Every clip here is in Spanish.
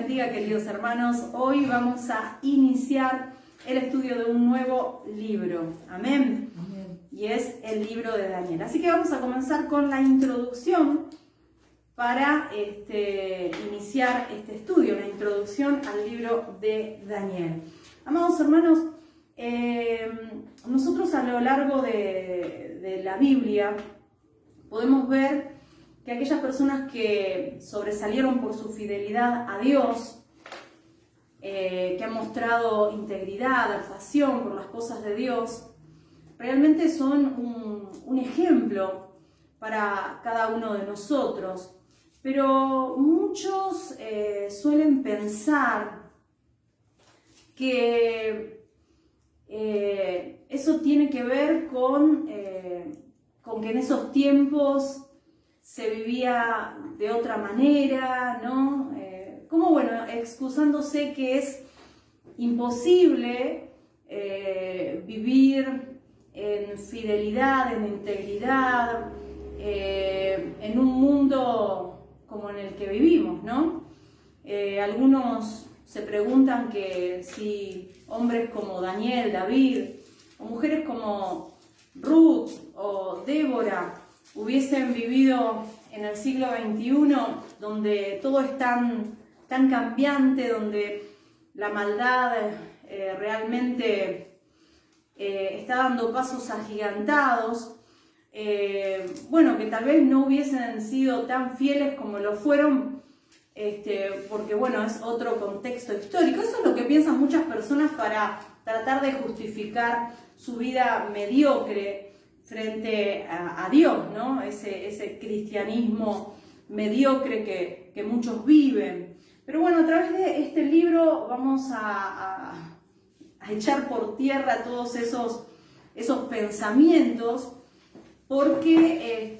bendiga, queridos hermanos. Hoy vamos a iniciar el estudio de un nuevo libro. Amén. Amén. Y es el libro de Daniel. Así que vamos a comenzar con la introducción para iniciar este estudio, la introducción al libro de Daniel. Amados hermanos, nosotros a lo largo de la Biblia podemos ver que aquellas personas que sobresalieron por su fidelidad a Dios, que han mostrado integridad, pasión por las cosas de Dios, realmente son un ejemplo para cada uno de nosotros. Pero muchos suelen pensar que eso tiene que ver con que en esos tiempos se vivía de otra manera, ¿no? Como bueno, excusándose que es imposible vivir en fidelidad, en integridad, en un mundo como en el que vivimos, ¿no? Algunos se preguntan que si hombres como Daniel, David, o mujeres como Ruth o Débora hubiesen vivido en el siglo XXI, donde todo es tan cambiante, donde la maldad realmente está dando pasos agigantados, bueno, que tal vez no hubiesen sido tan fieles como lo fueron, porque bueno, es otro contexto histórico. Eso es lo que piensan muchas personas para tratar de justificar su vida mediocre frente a Dios, ¿no? Ese cristianismo mediocre que muchos viven. Pero bueno, a través de este libro vamos a echar por tierra todos esos pensamientos, porque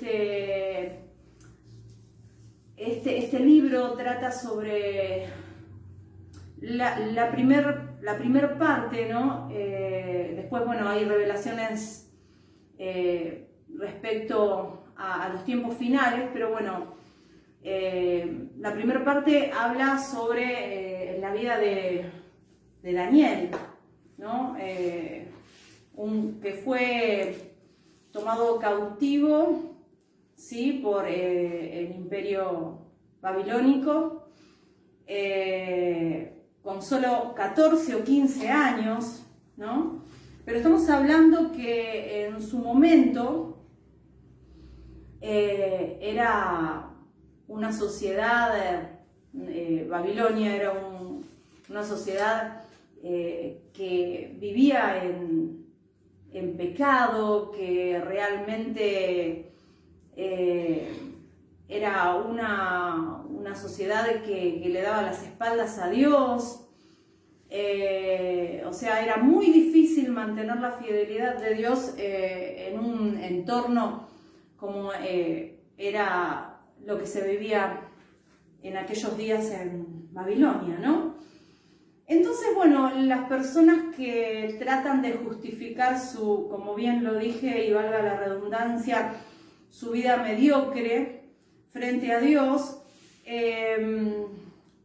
este libro trata sobre la primer parte, ¿no? Después, bueno, hay revelaciones respecto a los tiempos finales, pero bueno, la primera parte habla sobre la vida de Daniel, ¿no? Que fue tomado cautivo, ¿sí? Por el imperio babilónico, con solo 14 o 15 años, ¿no? Pero estamos hablando que en su momento era una sociedad, Babilonia era una sociedad que vivía en pecado, que realmente era una sociedad que le daba las espaldas a Dios. O sea, era muy difícil mantener la fidelidad de Dios en un entorno como era lo que se vivía en aquellos días en Babilonia, ¿no? Entonces, bueno, las personas que tratan de justificar como bien lo dije y valga la redundancia, su vida mediocre frente a Dios,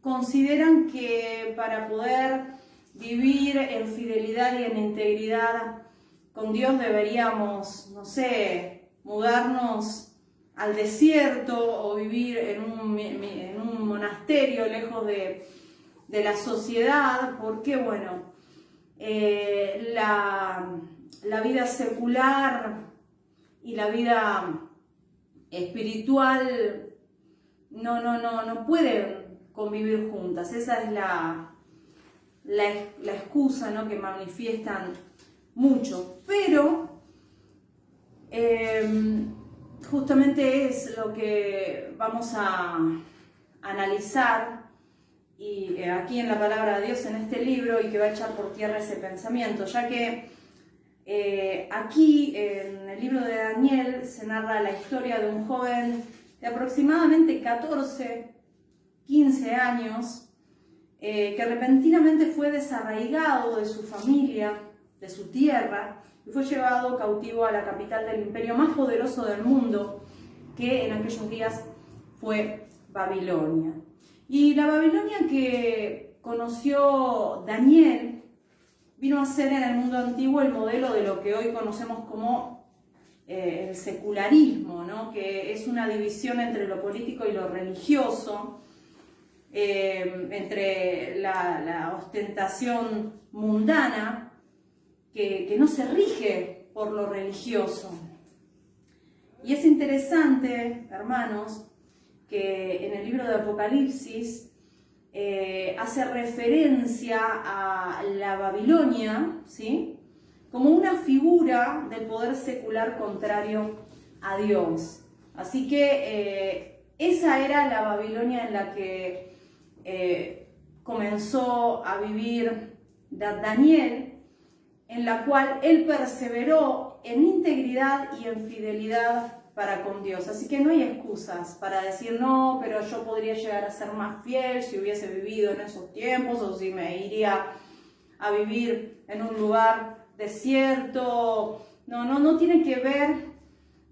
consideran que para poder vivir en fidelidad y en integridad con Dios deberíamos, no sé, mudarnos al desierto o vivir en un monasterio lejos de la sociedad, porque bueno, la vida secular y la vida espiritual no pueden convivir juntas. Esa es la excusa, ¿no?, que manifiestan mucho, pero justamente es lo que vamos a analizar y aquí en la palabra de Dios, en este libro, y que va a echar por tierra ese pensamiento, ya que aquí en el libro de Daniel se narra la historia de un joven de aproximadamente 14, 15 años, que repentinamente fue desarraigado de su familia, de su tierra, y fue llevado cautivo a la capital del imperio más poderoso del mundo, que en aquellos días fue Babilonia. Y la Babilonia que conoció Daniel vino a ser en el mundo antiguo el modelo de lo que hoy conocemos como el secularismo, ¿no? Que es una división entre lo político y lo religioso, entre la ostentación mundana que no se rige por lo religioso. Y es interesante, hermanos, que en el libro de Apocalipsis hace referencia a la Babilonia, ¿sí?, como una figura del poder secular contrario a Dios. Así que esa era la Babilonia en la que comenzó a vivir Daniel, en la cual él perseveró en integridad y en fidelidad para con Dios. Así que no hay excusas para decir, no, pero yo podría llegar a ser más fiel si hubiese vivido en esos tiempos, o si me iría a vivir en un lugar desierto. No tiene que ver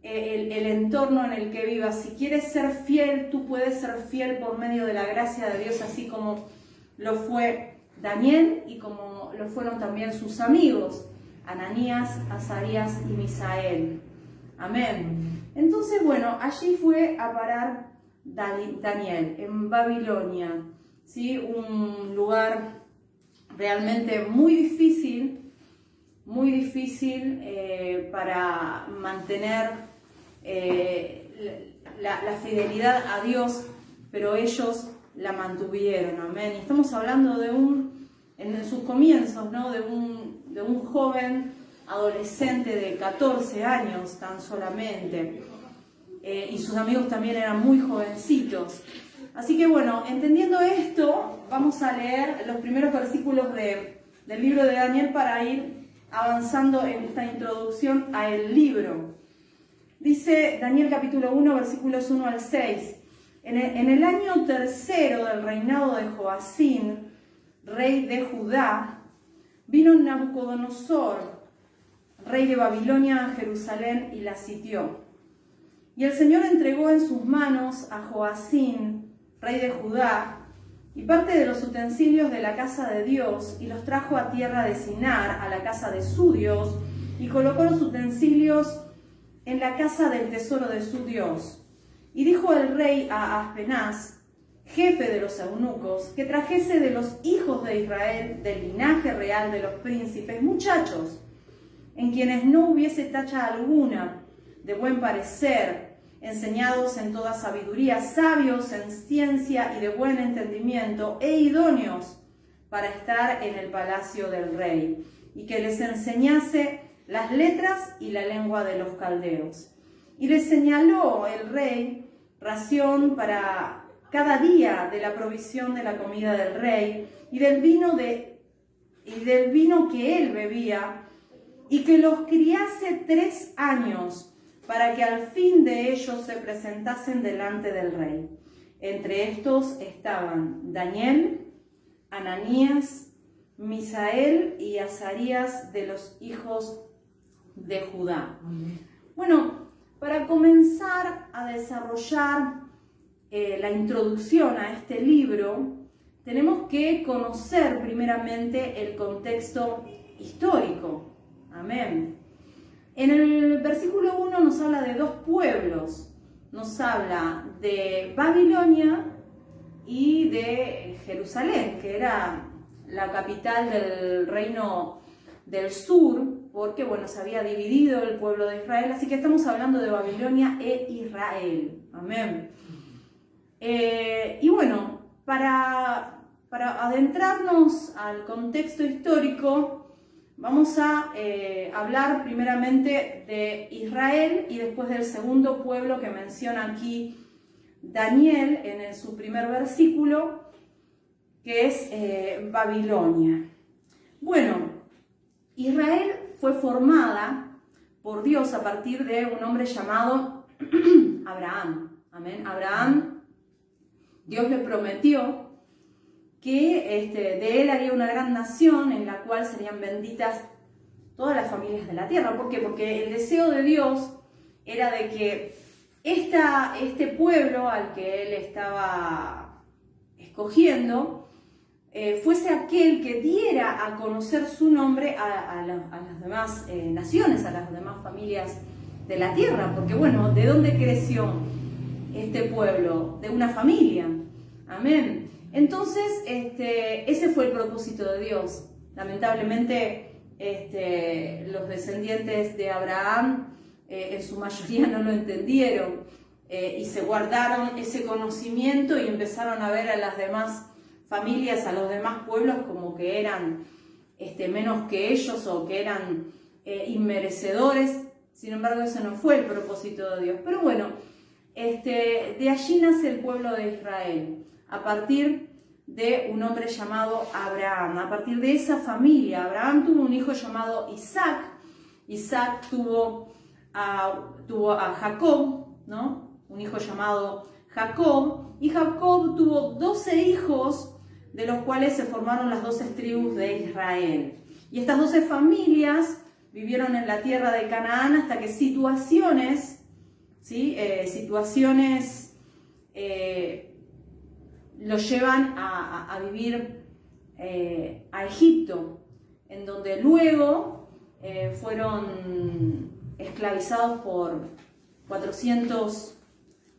el entorno en el que vivas. Si quieres ser fiel, tú puedes ser fiel por medio de la gracia de Dios, así como lo fue Daniel y como lo fueron también sus amigos, Ananías, Azarías y Misael. Amén. Entonces, bueno, allí fue a parar Daniel, en Babilonia, ¿sí? Un lugar realmente muy difícil para mantener la fidelidad a Dios, pero ellos la mantuvieron. Amén. Y estamos hablando en sus comienzos, ¿no?, de un joven adolescente de 14 años tan solamente, y sus amigos también eran muy jovencitos. Así que bueno, entendiendo esto, vamos a leer los primeros versículos del libro de Daniel para ir avanzando en esta introducción al libro. Dice Daniel capítulo 1, versículos 1 al 6. En el año tercero del reinado de Joacín, rey de Judá, vino Nabucodonosor, rey de Babilonia, a Jerusalén y la sitió. Y el Señor entregó en sus manos a Joacín, rey de Judá, y parte de los utensilios de la casa de Dios, y los trajo a tierra de Sinar, a la casa de su Dios, y colocó los utensilios en la casa del tesoro de su Dios. Y dijo el rey a Aspenaz, jefe de los eunucos, que trajese de los hijos de Israel, del linaje real de los príncipes, muchachos, en quienes no hubiese tacha alguna, de buen parecer, enseñados en toda sabiduría, sabios en ciencia y de buen entendimiento, e idóneos para estar en el palacio del rey, y que les enseñase las letras y la lengua de los caldeos. Y les señaló el rey ración para cada día de la provisión de la comida del rey y del vino que él bebía, y que los criase 3 años, para que al fin de ellos se presentasen delante del rey. Entre estos estaban Daniel, Ananías, Misael y Azarías, de los hijos de Judá. Bueno, para comenzar a desarrollar la introducción a este libro, tenemos que conocer primeramente el contexto histórico. Amén. En el versículo 1 nos habla de 2 pueblos. Nos habla de Babilonia y de Jerusalén, que era la capital del reino del sur, porque bueno, se había dividido el pueblo de Israel, así que estamos hablando de Babilonia e Israel. Amén. Y bueno, para adentrarnos al contexto histórico, vamos a hablar primeramente de Israel y después del segundo pueblo que menciona aquí Daniel en su primer versículo, que es Babilonia. Bueno, Israel fue formada por Dios a partir de un hombre llamado Abraham. Amén. Abraham, Dios le prometió que de él haría una gran nación en la cual serían benditas todas las familias de la tierra. ¿Por qué? Porque el deseo de Dios era de que este pueblo al que él estaba escogiendo, fuese aquel que diera a conocer su nombre a las demás naciones, a las demás familias de la tierra. Porque bueno, ¿de dónde creció este pueblo? De una familia. Amén. Entonces, ese fue el propósito de Dios. Lamentablemente, los descendientes de Abraham en su mayoría no lo entendieron y se guardaron ese conocimiento y empezaron a ver a las demás familias, a los demás pueblos como que eran menos que ellos o que eran inmerecedores. Sin embargo, ese no fue el propósito de Dios. Pero bueno, de allí nace el pueblo de Israel, a partir de un hombre llamado Abraham. A partir de esa familia, Abraham tuvo un hijo llamado Isaac. Isaac tuvo a Jacob, ¿no? Un hijo llamado Jacob. Y Jacob tuvo 12 hijos, de los cuales se formaron las 12 tribus de Israel. Y estas 12 familias vivieron en la tierra de Canaán hasta que situaciones, ¿sí? Los llevan a vivir a Egipto, en donde luego fueron esclavizados por 400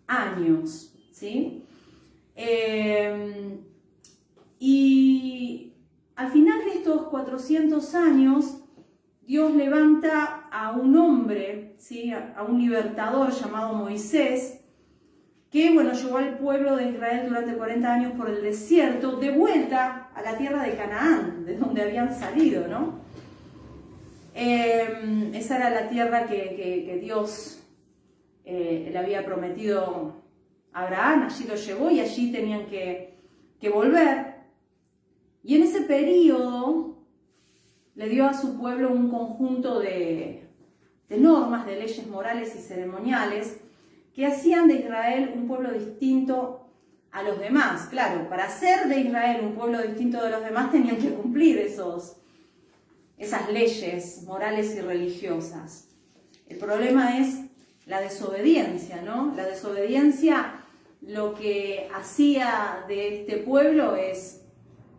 años, ¿sí? Y al final de estos 400 años, Dios levanta a un hombre, ¿sí? A un libertador llamado Moisés, que bueno, llevó al pueblo de Israel durante 40 años por el desierto, de vuelta a la tierra de Canaán, de donde habían salido, ¿no? Esa era la tierra que Dios le había prometido a Abraham. Allí lo llevó y allí tenían que volver. Y en ese periodo le dio a su pueblo un conjunto de normas, de leyes morales y ceremoniales que hacían de Israel un pueblo distinto a los demás. Claro, para ser de Israel un pueblo distinto de los demás tenían que cumplir esas leyes morales y religiosas. El problema es la desobediencia, ¿no? La desobediencia, lo que hacía de este pueblo es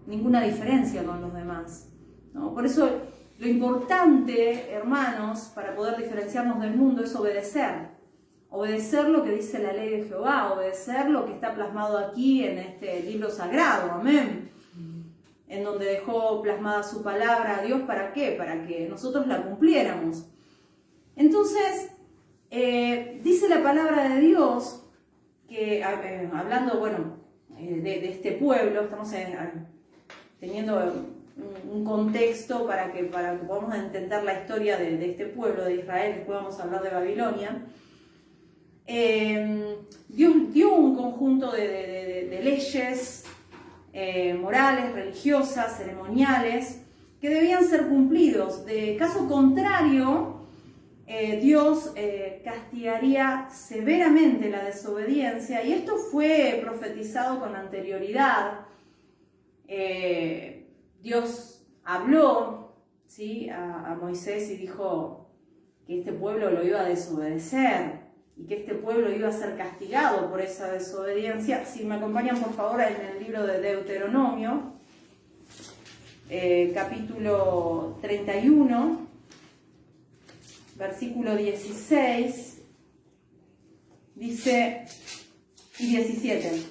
ninguna diferencia con los demás, ¿no? Por eso lo importante, hermanos, para poder diferenciarnos del mundo es obedecer. Obedecer lo que dice la ley de Jehová, obedecer lo que está plasmado aquí en este libro sagrado, amén. En donde dejó plasmada su palabra a Dios, ¿para qué? Para que nosotros la cumpliéramos. Entonces, dice la palabra de Dios, que hablando, bueno, de este pueblo, estamos teniendo un contexto para que podamos entender la historia de este pueblo de Israel, después vamos a hablar de Babilonia. Dios dio un conjunto de leyes morales, religiosas, ceremoniales, que debían ser cumplidos. De caso contrario, Dios castigaría severamente la desobediencia, y esto fue profetizado con anterioridad. Dios habló, ¿sí? a Moisés y dijo que este pueblo lo iba a desobedecer y que este pueblo iba a ser castigado por esa desobediencia. Si me acompañan por favor en el libro de Deuteronomio, capítulo 31, versículo 16, dice, y 17.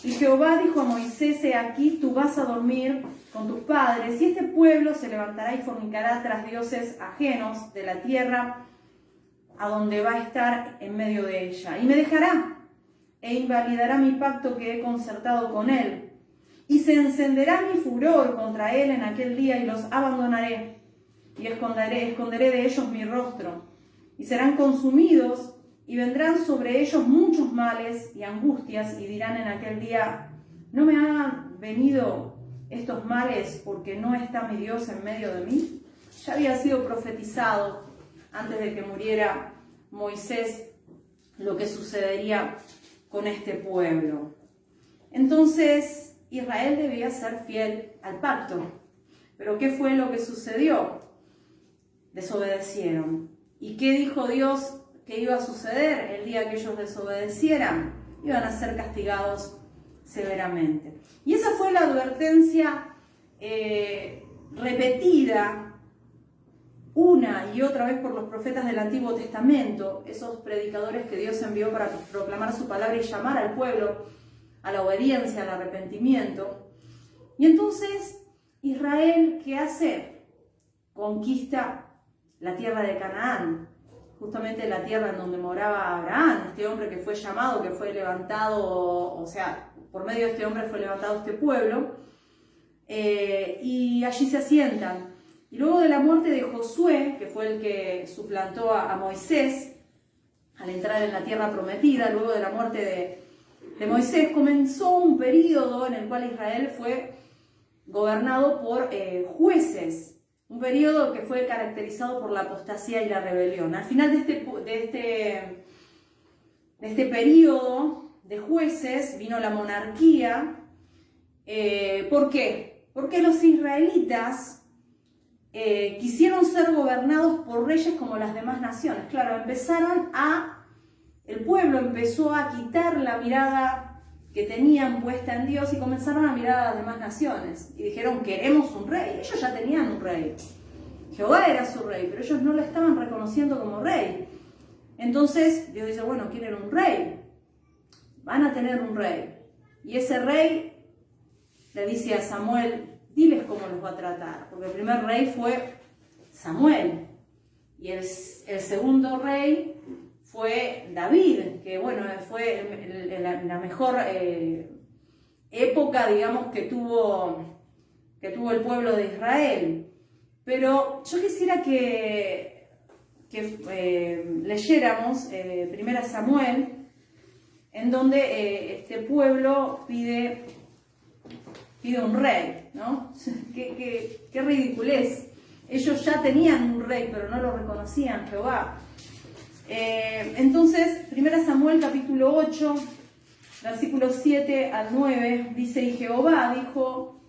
Y Jehová dijo a Moisés: he aquí, tú vas a dormir con tus padres, y este pueblo se levantará y fornicará tras dioses ajenos de la tierra a donde va a estar en medio de ella. Y me dejará, e invalidará mi pacto que he concertado con él. Y se encenderá mi furor contra él en aquel día, y los abandonaré, y esconderé de ellos mi rostro. Y serán consumidos, y vendrán sobre ellos muchos males y angustias, y dirán en aquel día: ¿no me han venido estos males porque no está mi Dios en medio de mí? Ya había sido profetizado antes de que muriera Moisés lo que sucedería con este pueblo. Entonces Israel debía ser fiel al pacto. Pero ¿qué fue lo que sucedió? Desobedecieron. ¿Y qué dijo Dios que iba a suceder el día que ellos desobedecieran? Iban a ser castigados severamente. Y esa fue la advertencia repetida una y otra vez por los profetas del Antiguo Testamento, esos predicadores que Dios envió para proclamar su palabra y llamar al pueblo a la obediencia, al arrepentimiento. Y entonces Israel, ¿qué hace? Conquista la tierra de Canaán, justamente la tierra en donde moraba Abraham, este hombre que fue llamado, que fue levantado, o sea, por medio de este hombre fue levantado este pueblo, y allí se asientan. Y luego de la muerte de Josué, que fue el que suplantó a Moisés al entrar en la tierra prometida, luego de la muerte de Moisés, comenzó un periodo en el cual Israel fue gobernado por jueces, un periodo que fue caracterizado por la apostasía y la rebelión. Al final de este periodo de jueces vino la monarquía. ¿Por qué? Porque los israelitas quisieron ser gobernados por reyes como las demás naciones. Claro, el pueblo empezó a quitar la mirada que tenían puesta en Dios y comenzaron a mirar a las demás naciones. Y dijeron, queremos un rey. Ellos ya tenían un rey. Jehová era su rey, pero ellos no lo estaban reconociendo como rey. Entonces Dios dice, bueno, quieren un rey. Van a tener un rey. Y ese rey le dice a Samuel, diles cómo los va a tratar, porque el primer rey fue Samuel y el segundo rey fue David, que bueno, fue la mejor época, digamos, que tuvo el pueblo de Israel. Pero yo quisiera que leyéramos 1 Samuel, en donde este pueblo pide un rey, ¿no? Qué ridiculez. Ellos ya tenían un rey, pero no lo reconocían, Jehová. Entonces, 1 Samuel capítulo 8, versículos 7 al 9, dice, y Jehová dijo,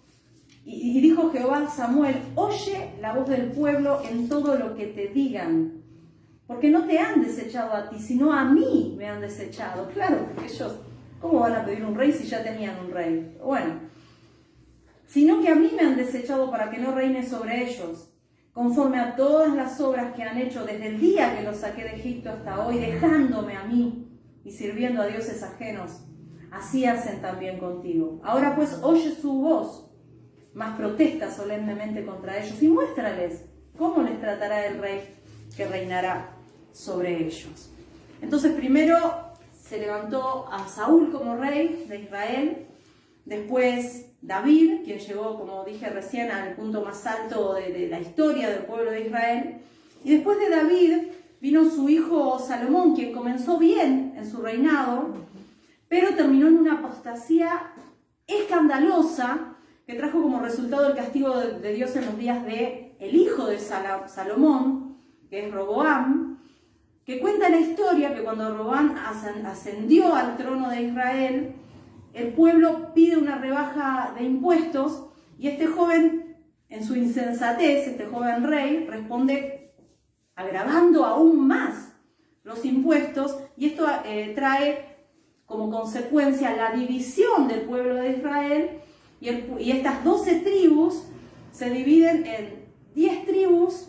y dijo Jehová a Samuel, oye la voz del pueblo en todo lo que te digan, porque no te han desechado a ti, sino a mí me han desechado. Claro, porque ellos, ¿cómo van a pedir un rey si ya tenían un rey? Bueno, sino que a mí me han desechado para que no reine sobre ellos, conforme a todas las obras que han hecho desde el día que los saqué de Egipto hasta hoy, dejándome a mí y sirviendo a dioses ajenos. Así hacen también contigo. Ahora pues oye su voz, mas protesta solemnemente contra ellos y muéstrales cómo les tratará el rey que reinará sobre ellos. Entonces primero se levantó a Saúl como rey de Israel, después David, quien llegó, como dije recién, al punto más alto de la historia del pueblo de Israel. Y después de David vino su hijo Salomón, quien comenzó bien en su reinado, pero terminó en una apostasía escandalosa que trajo como resultado el castigo de Dios en los días de el hijo de Salomón, que es Roboam, que cuenta la historia que cuando Roboam ascendió al trono de Israel, el pueblo pide una rebaja de impuestos y este joven, en su insensatez, este joven rey, responde agravando aún más los impuestos, y esto trae como consecuencia la división del pueblo de Israel, y estas 12 tribus se dividen en 10 tribus,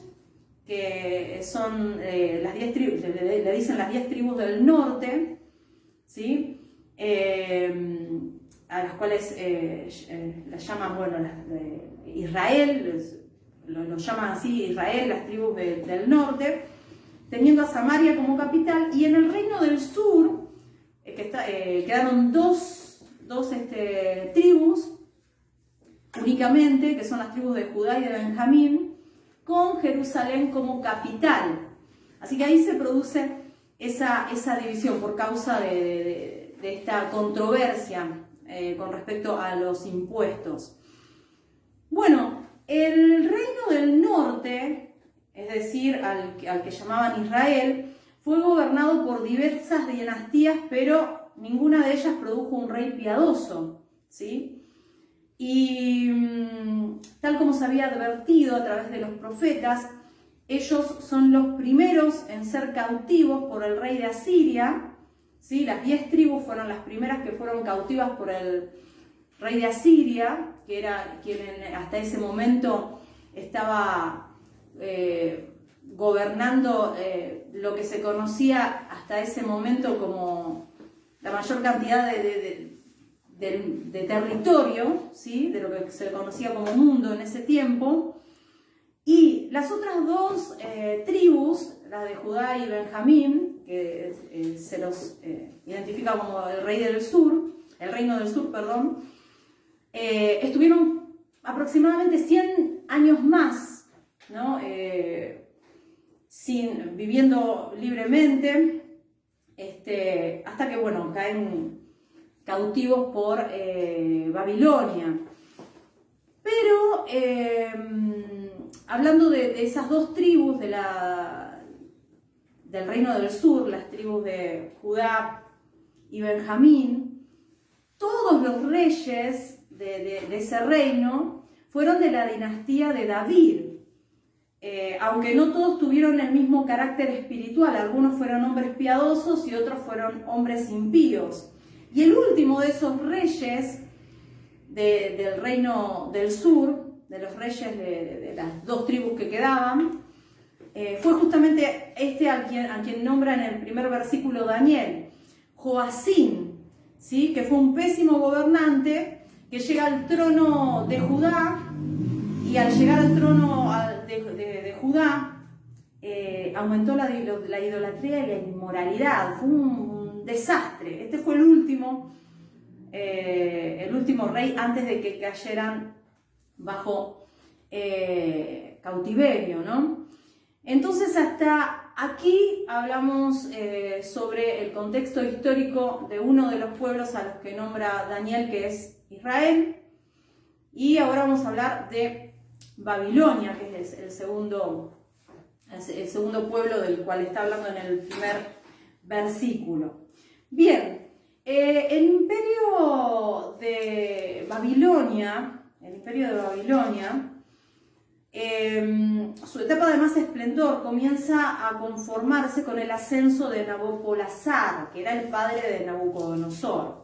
que son las 10 tribus, le dicen las 10 tribus del norte, ¿sí? A las cuales las llaman, bueno, Israel, lo llaman así, Israel, las tribus del norte, teniendo a Samaria como capital, y en el reino del sur quedaron dos tribus únicamente, que son las tribus de Judá y de Benjamín, con Jerusalén como capital. Así que ahí se produce esa división por causa de esta controversia con respecto a los impuestos. Bueno, el reino del norte, es decir, al que llamaban Israel, fue gobernado por diversas dinastías, pero ninguna de ellas produjo un rey piadoso, ¿sí? Y tal como se había advertido a través de los profetas, ellos son los primeros en ser cautivos por el rey de Asiria, ¿sí? Las 10 tribus fueron las primeras que fueron cautivas por el rey de Asiria, que era quien hasta ese momento estaba gobernando lo que se conocía hasta ese momento como la mayor cantidad de territorio, ¿sí? De lo que se conocía como mundo en ese tiempo. Y las otras dos tribus, las de Judá y Benjamín, que se los identifica como el reino del sur, perdón, estuvieron aproximadamente 100 años más, ¿no? Viviendo libremente, hasta que, bueno, caen cautivos por Babilonia. Pero, hablando de esas dos tribus del reino del sur, las tribus de Judá y Benjamín, todos los reyes de ese reino fueron de la dinastía de David. Aunque no todos tuvieron el mismo carácter espiritual, algunos fueron hombres piadosos y otros fueron hombres impíos. Y el último de esos reyes del reino del sur, de los reyes de las dos tribus que quedaban, fue justamente a quien nombra en el primer versículo Daniel, Joacim, ¿sí? Que fue un pésimo gobernante que llega al trono de Judá, y al llegar al trono de Judá aumentó la idolatría y la inmoralidad. Fue un desastre. Este fue el último rey antes de que cayeran bajo cautiverio, ¿no? Entonces, hasta aquí hablamos sobre el contexto histórico de uno de los pueblos a los que nombra Daniel, que es Israel. Y ahora vamos a hablar de Babilonia, que es el segundo pueblo del cual está hablando en el primer versículo. Bien, el imperio de Babilonia, su etapa de más esplendor comienza a conformarse con el ascenso de Nabopolassar, que era el padre de Nabucodonosor.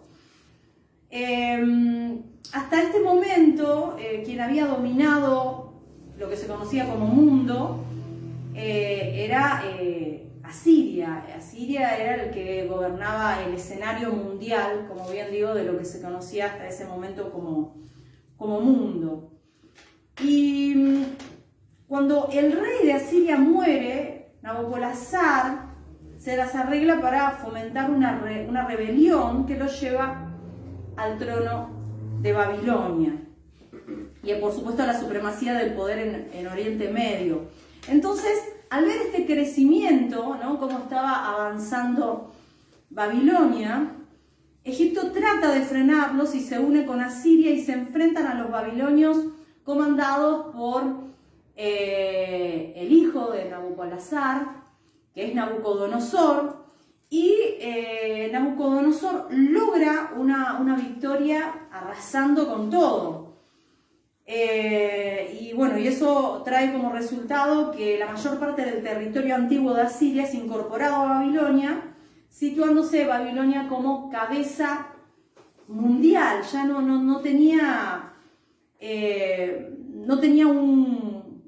Hasta este momento, quien había dominado lo que se conocía como mundo era Asiria. Asiria era el que gobernaba el escenario mundial, como bien digo, de lo que se conocía hasta ese momento como mundo. Y cuando el rey de Asiria muere, Nabopolassar se las arregla para fomentar una rebelión que lo lleva al trono de Babilonia y por supuesto a la supremacía del poder en Oriente Medio. Entonces, al ver este crecimiento, ¿no? Cómo estaba avanzando Babilonia, Egipto trata de frenarlos y se une con Asiria y se enfrentan a los babilonios comandados por el hijo de Nabopolassar, que es Nabucodonosor. Y Nabucodonosor logra una victoria arrasando con todo. Y bueno, y eso trae como resultado que la mayor parte del territorio antiguo de Asiria es incorporado a Babilonia, situándose Babilonia como cabeza mundial. Ya no tenía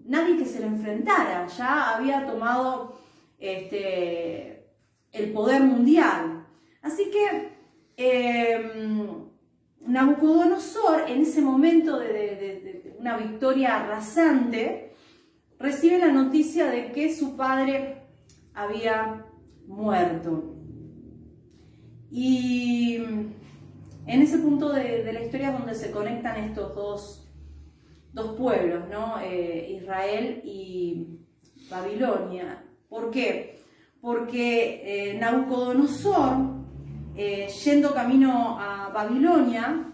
nadie que se le enfrentara, ya había tomado el poder mundial. Así que Nabucodonosor, en ese momento de una victoria arrasante, recibe la noticia de que su padre había muerto. Y en ese punto de la historia es donde se conectan estos dos pueblos, ¿no? Israel y Babilonia. ¿Por qué? Porque Nabucodonosor, yendo camino a Babilonia,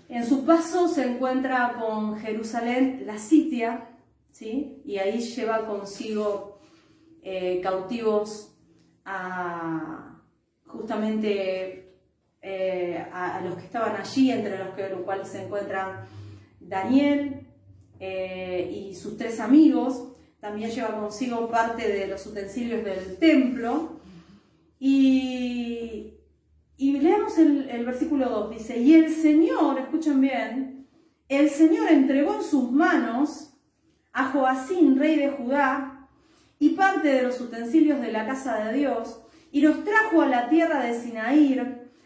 en su paso se encuentra con Jerusalén, la sitia, ¿sí? Y ahí lleva consigo cautivos justamente a los que estaban allí, entre los cuales se encuentran Daniel y sus 3 amigos. También lleva consigo parte de los utensilios del templo. Y leamos el versículo 2, dice, y el Señor, escuchen bien, el Señor entregó en sus manos a Joacín, rey de Judá, y parte de los utensilios de la casa de Dios, y los trajo a la tierra de Sinaí,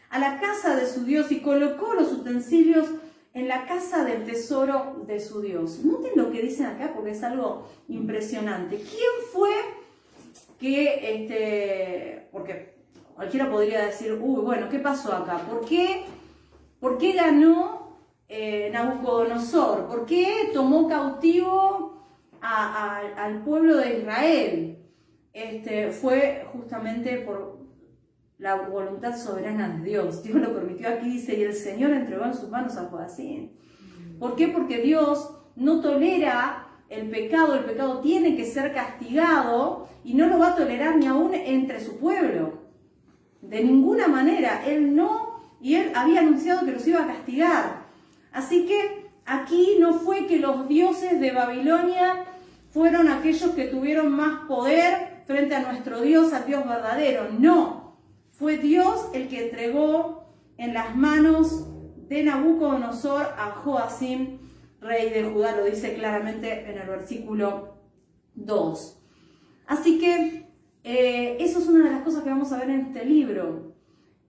a la casa de su Dios, y colocó los utensilios en la casa del tesoro de su Dios. Noten lo que dicen acá porque es algo impresionante. ¿Quién fue que, porque cualquiera podría decir, bueno, ¿qué pasó acá? ¿Por qué ganó Nabucodonosor? ¿Por qué tomó cautivo al pueblo de Israel? Fue justamente por la voluntad soberana de Dios. Dios lo permitió. Aquí dice, y el Señor entregó en sus manos a Joacín. ¿Por qué? Porque Dios no tolera el pecado tiene que ser castigado y no lo va a tolerar ni aún entre su pueblo. De ninguna manera. Él había anunciado que los iba a castigar. Así que aquí no fue que los dioses de Babilonia fueron aquellos que tuvieron más poder frente a nuestro Dios, al Dios verdadero. No. Fue Dios el que entregó en las manos de Nabucodonosor a Joacín, rey de Judá. Lo dice claramente en el versículo 2. Así que eso es una de las cosas que vamos a ver en este libro.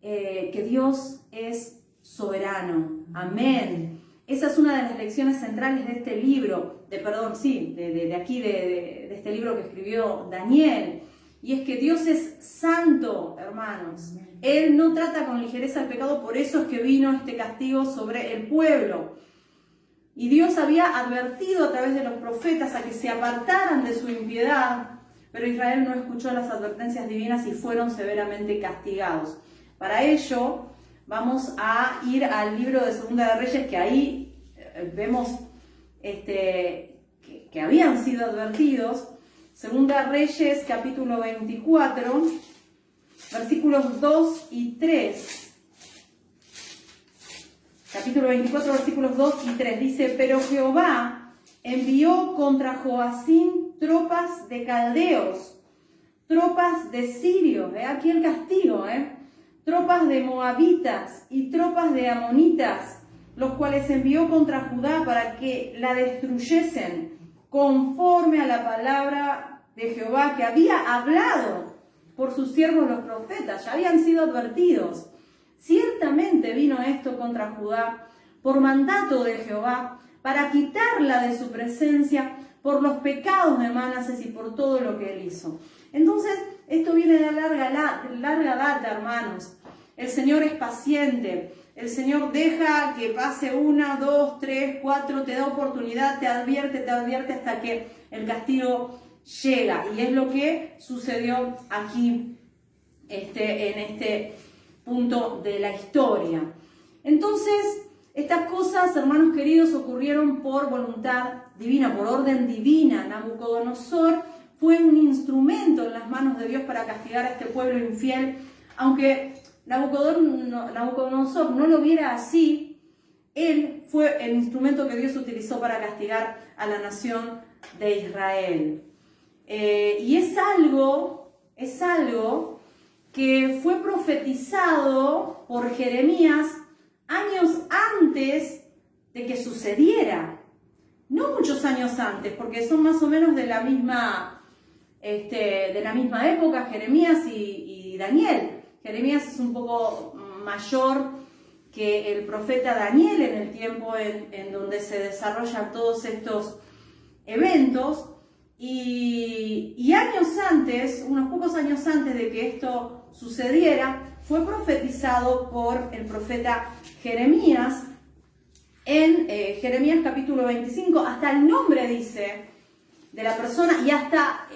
Que Dios es soberano. Amén. Esa es una de las lecciones centrales de este libro. De este libro que escribió Daniel. Y es que Dios es santo, hermanos. Él no trata con ligereza el pecado, por eso es que vino este castigo sobre el pueblo. Y Dios había advertido a través de los profetas a que se apartaran de su impiedad, pero Israel no escuchó las advertencias divinas y fueron severamente castigados. Para ello, vamos a ir al libro de Segunda de Reyes, que ahí vemos que habían sido advertidos. Segunda Reyes, capítulo 24, versículos 2 y 3. Capítulo 24, versículos 2 y 3. Dice, pero Jehová envió contra Joacín tropas de caldeos, tropas de sirios, aquí el castigo, tropas de moabitas y tropas de amonitas, los cuales envió contra Judá para que la destruyesen, conforme a la palabra de Jehová que había hablado por sus siervos los profetas. Ya habían sido advertidos. Ciertamente vino esto contra Judá por mandato de Jehová, para quitarla de su presencia por los pecados de Manases y por todo lo que él hizo. Entonces, esto viene de larga data, hermanos. El Señor es paciente. El Señor deja que pase 1, 2, 3, 4, te da oportunidad, te advierte hasta que el castigo llega. Y es lo que sucedió aquí en este punto de la historia. Entonces, estas cosas, hermanos queridos, ocurrieron por voluntad divina, por orden divina. Nabucodonosor fue un instrumento en las manos de Dios para castigar a este pueblo infiel, aunque Nabucodonosor no lo viera así. Él fue el instrumento que Dios utilizó para castigar a la nación de Israel. Y es algo que fue profetizado por Jeremías años antes de que sucediera. No muchos años antes, porque son más o menos de la misma época, Jeremías y Daniel. Jeremías es un poco mayor que el profeta Daniel en el tiempo en donde se desarrollan todos estos eventos. Y años antes, unos pocos años antes de que esto sucediera, fue profetizado por el profeta Jeremías en Jeremías capítulo 25. Hasta el nombre dice de la persona y hasta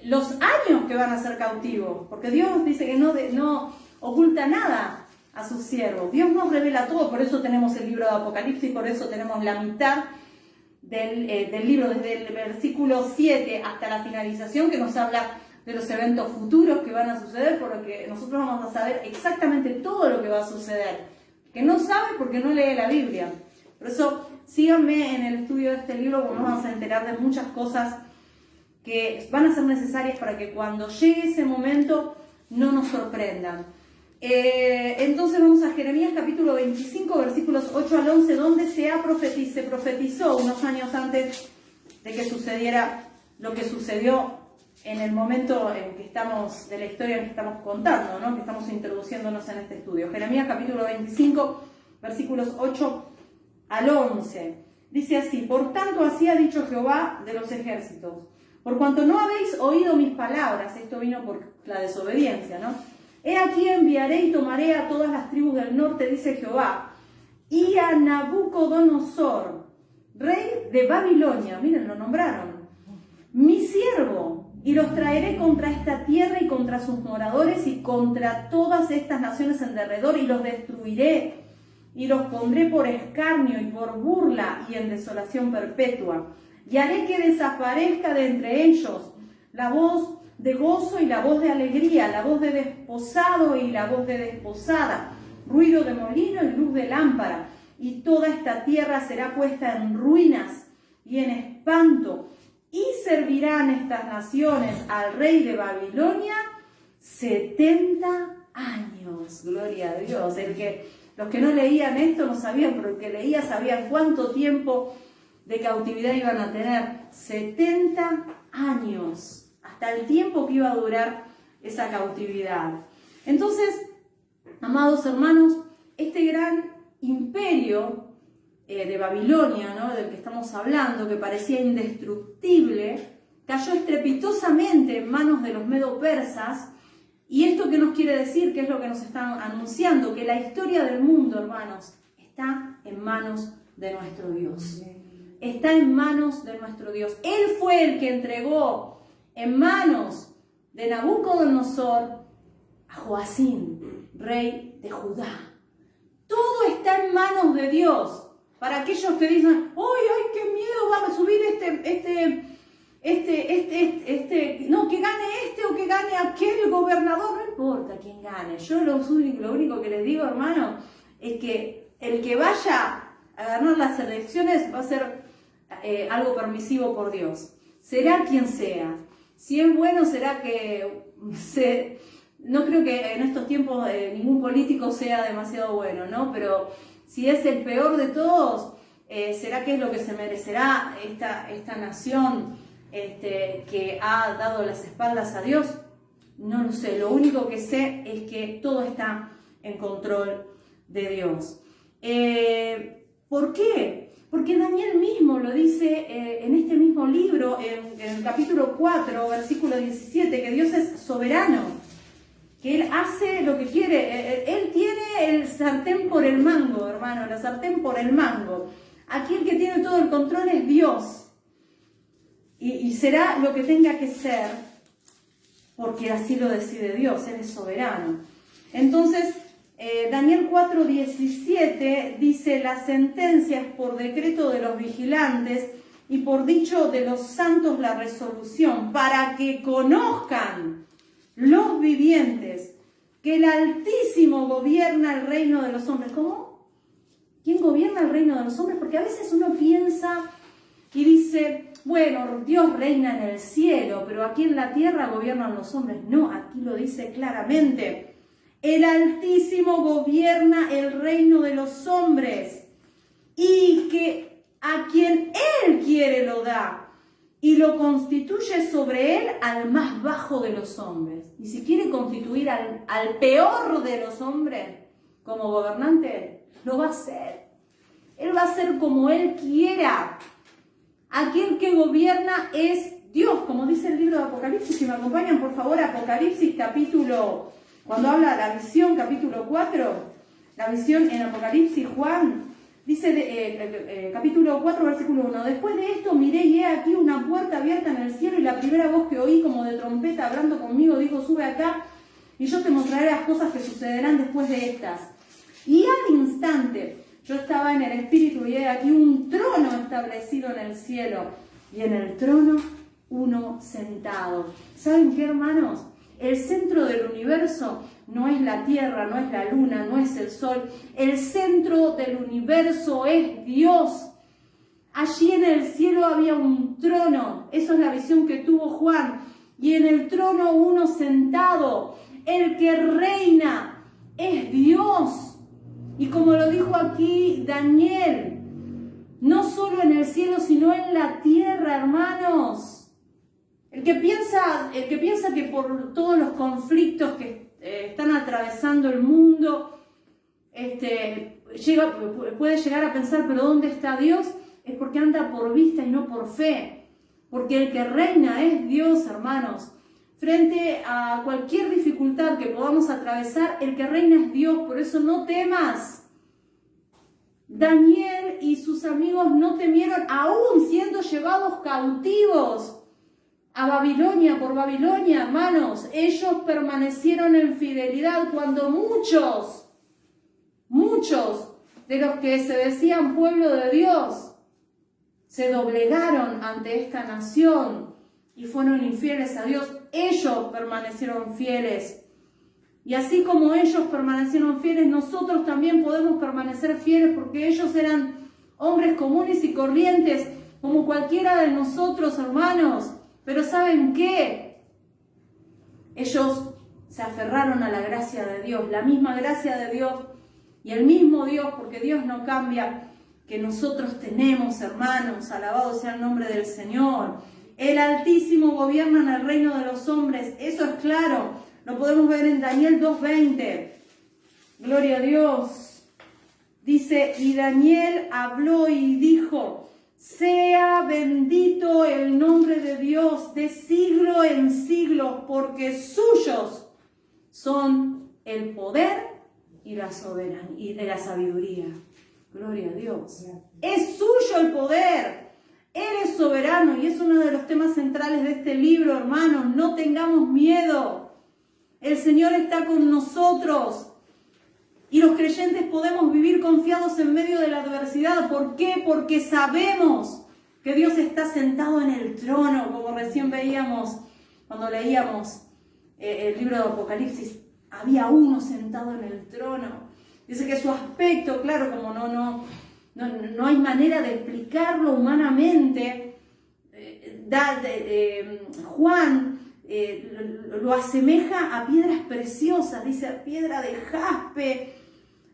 los años que van a ser cautivos, porque Dios dice que no oculta nada a sus siervos. Dios nos revela todo, por eso tenemos el libro de Apocalipsis, por eso tenemos la mitad del libro, desde el versículo 7 hasta la finalización, que nos habla de los eventos futuros que van a suceder, porque nosotros vamos a saber exactamente todo lo que va a suceder. Que no sabe porque no lee la Biblia. Por eso, síganme en el estudio de este libro, porque nos vamos a enterar de muchas cosas que van a ser necesarias para que cuando llegue ese momento no nos sorprendan. Entonces vamos a Jeremías capítulo 25, versículos 8 al 11, donde se profetizó unos años antes de que sucediera lo que sucedió en el momento en que estamos, de la historia en que estamos contando, ¿no? Que estamos introduciéndonos en este estudio. Jeremías capítulo 25, versículos 8 al 11. Dice así: por tanto, así ha dicho Jehová de los ejércitos, por cuanto no habéis oído mis palabras, esto vino por la desobediencia, ¿no? He aquí enviaré y tomaré a todas las tribus del norte, dice Jehová, y a Nabucodonosor, rey de Babilonia, miren, lo nombraron, mi siervo, y los traeré contra esta tierra y contra sus moradores y contra todas estas naciones en derredor, y los destruiré, y los pondré por escarnio y por burla y en desolación perpetua, y haré que desaparezca de entre ellos la voz de gozo y la voz de alegría, la voz de desposado y la voz de desposada, ruido de molino y luz de lámpara, y toda esta tierra será puesta en ruinas y en espanto, y servirán estas naciones al rey de Babilonia 70 años. Gloria a Dios. Los que no leían esto no sabían, pero el que leía sabían cuánto tiempo de cautividad iban a tener. 70 años. Hasta el tiempo que iba a durar esa cautividad. Entonces, amados hermanos, este gran imperio de Babilonia, ¿no?, del que estamos hablando, que parecía indestructible, cayó estrepitosamente en manos de los medo-persas. ¿Y esto qué nos quiere decir? ¿Qué es lo que nos están anunciando? Que la historia del mundo, hermanos, está en manos de nuestro Dios. Está en manos de nuestro Dios. Él fue el que entregó en manos de Nabucodonosor a Joacín, rey de Judá. Todo está en manos de Dios. Para aquellos que dicen, ¡ay, qué miedo va a subir no, que gane este o que gane aquel gobernador! No importa quién gane. Yo lo único que les digo, hermano, es que el que vaya a ganar las elecciones va a ser algo permisivo por Dios. Será quien sea. Si es bueno, será que no creo que en estos tiempos ningún político sea demasiado bueno, ¿no? Pero si es el peor de todos, ¿será que es lo que se merecerá esta nación que ha dado las espaldas a Dios? No lo sé. Lo único que sé es que todo está en control de Dios. ¿Por qué? Porque Daniel mismo lo dice en este mismo libro, en el capítulo 4, versículo 17, que Dios es soberano, que Él hace lo que quiere. Él tiene el sartén por el mango, hermano, la sartén por el mango. Aquí el que tiene todo el control es Dios. Y será lo que tenga que ser, porque así lo decide Dios, Él es soberano. Entonces, Daniel 4:17 dice: la sentencia es por decreto de los vigilantes y por dicho de los santos la resolución, para que conozcan los vivientes que el Altísimo gobierna el reino de los hombres. ¿Cómo? ¿Quién gobierna el reino de los hombres? Porque a veces uno piensa y dice, bueno, Dios reina en el cielo, pero aquí en la tierra gobiernan los hombres. No, aquí lo dice claramente. El Altísimo gobierna el reino de los hombres, y que a quien Él quiere lo da, y lo constituye sobre Él al más bajo de los hombres. Y si quiere constituir al peor de los hombres como gobernante, lo va a hacer. Él va a hacer como Él quiera. Aquel que gobierna es Dios, como dice el libro de Apocalipsis. Si me acompañan, por favor, Apocalipsis capítulo... Cuando habla de la visión, capítulo 4, la visión en Apocalipsis, Juan, dice capítulo 4, versículo 1, después de esto miré y he aquí una puerta abierta en el cielo, y la primera voz que oí como de trompeta hablando conmigo dijo: sube acá y yo te mostraré las cosas que sucederán después de estas. Y al instante yo estaba en el espíritu y he aquí un trono establecido en el cielo, y en el trono uno sentado. ¿Saben qué, hermanos? El centro del universo no es la tierra, no es la luna, no es el sol. El centro del universo es Dios. Allí en el cielo había un trono. Eso es la visión que tuvo Juan. Y en el trono uno sentado. El que reina es Dios. Y como lo dijo aquí Daniel, no solo en el cielo, sino en la tierra, hermanos. El que piensa que por todos los conflictos que están atravesando el mundo, puede llegar a pensar, pero ¿dónde está Dios? Es porque anda por vista y no por fe. Porque el que reina es Dios, hermanos. Frente a cualquier dificultad que podamos atravesar, el que reina es Dios. Por eso no temas. Daniel y sus amigos no temieron, aún siendo llevados cautivos a Babilonia, por Babilonia, hermanos. Ellos permanecieron en fidelidad cuando muchos de los que se decían pueblo de Dios se doblegaron ante esta nación y fueron infieles a Dios. Ellos permanecieron fieles. Y así como ellos permanecieron fieles, nosotros también podemos permanecer fieles, porque ellos eran hombres comunes y corrientes, como cualquiera de nosotros, hermanos. Pero ¿saben qué? Ellos se aferraron a la gracia de Dios, la misma gracia de Dios y el mismo Dios, porque Dios no cambia, que nosotros tenemos, hermanos. Alabado sea el nombre del Señor. El Altísimo gobierna en el reino de los hombres, eso es claro. Lo podemos ver en Daniel 2:20. Gloria a Dios. Dice, y Daniel habló y dijo, sea bendito el nombre de Dios de siglo en siglo, porque suyos son el poder y la soberanía y de la sabiduría. Gloria a Dios. Es suyo el poder. Él es soberano y es uno de los temas centrales de este libro, hermanos. No tengamos miedo. El Señor está con nosotros. Y los creyentes podemos vivir confiados en medio de la adversidad. ¿Por qué? Porque sabemos que Dios está sentado en el trono, como recién veíamos cuando leíamos el libro de Apocalipsis. Había uno sentado en el trono. Dice que su aspecto, claro, como no hay manera de explicarlo humanamente, Juan lo asemeja a piedras preciosas, dice a piedra de jaspe,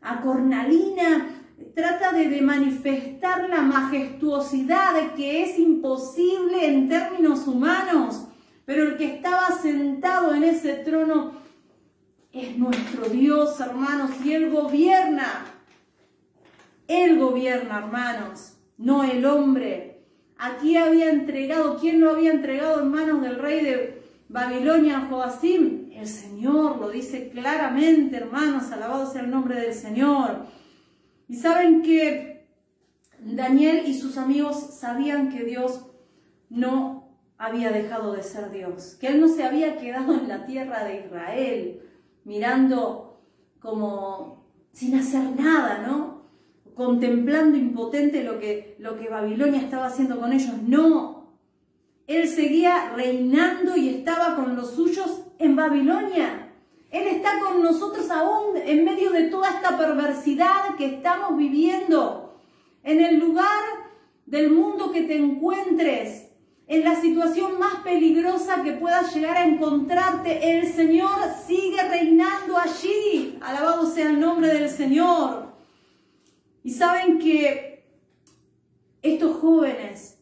a cornalina. Trata de manifestar la majestuosidad que es imposible en términos humanos, pero el que estaba sentado en ese trono es nuestro Dios, hermanos, y Él gobierna. Él gobierna, hermanos, no el hombre. Aquí había entregado, ¿quién lo había entregado en manos del rey de Babilonia, Joacim? El Señor, lo dice claramente, hermanos, alabado sea el nombre del Señor. Y saben que Daniel y sus amigos sabían que Dios no había dejado de ser Dios, que Él no se había quedado en la tierra de Israel, mirando como sin hacer nada, ¿no? Contemplando impotente lo que Babilonia estaba haciendo con ellos. No, Él seguía reinando y estaba con los suyos en Babilonia. Él está con nosotros aún en medio de toda esta perversidad que estamos viviendo. En el lugar del mundo que te encuentres, en la situación más peligrosa que puedas llegar a encontrarte, el Señor sigue reinando allí. Alabado sea el nombre del Señor. Y saben que estos jóvenes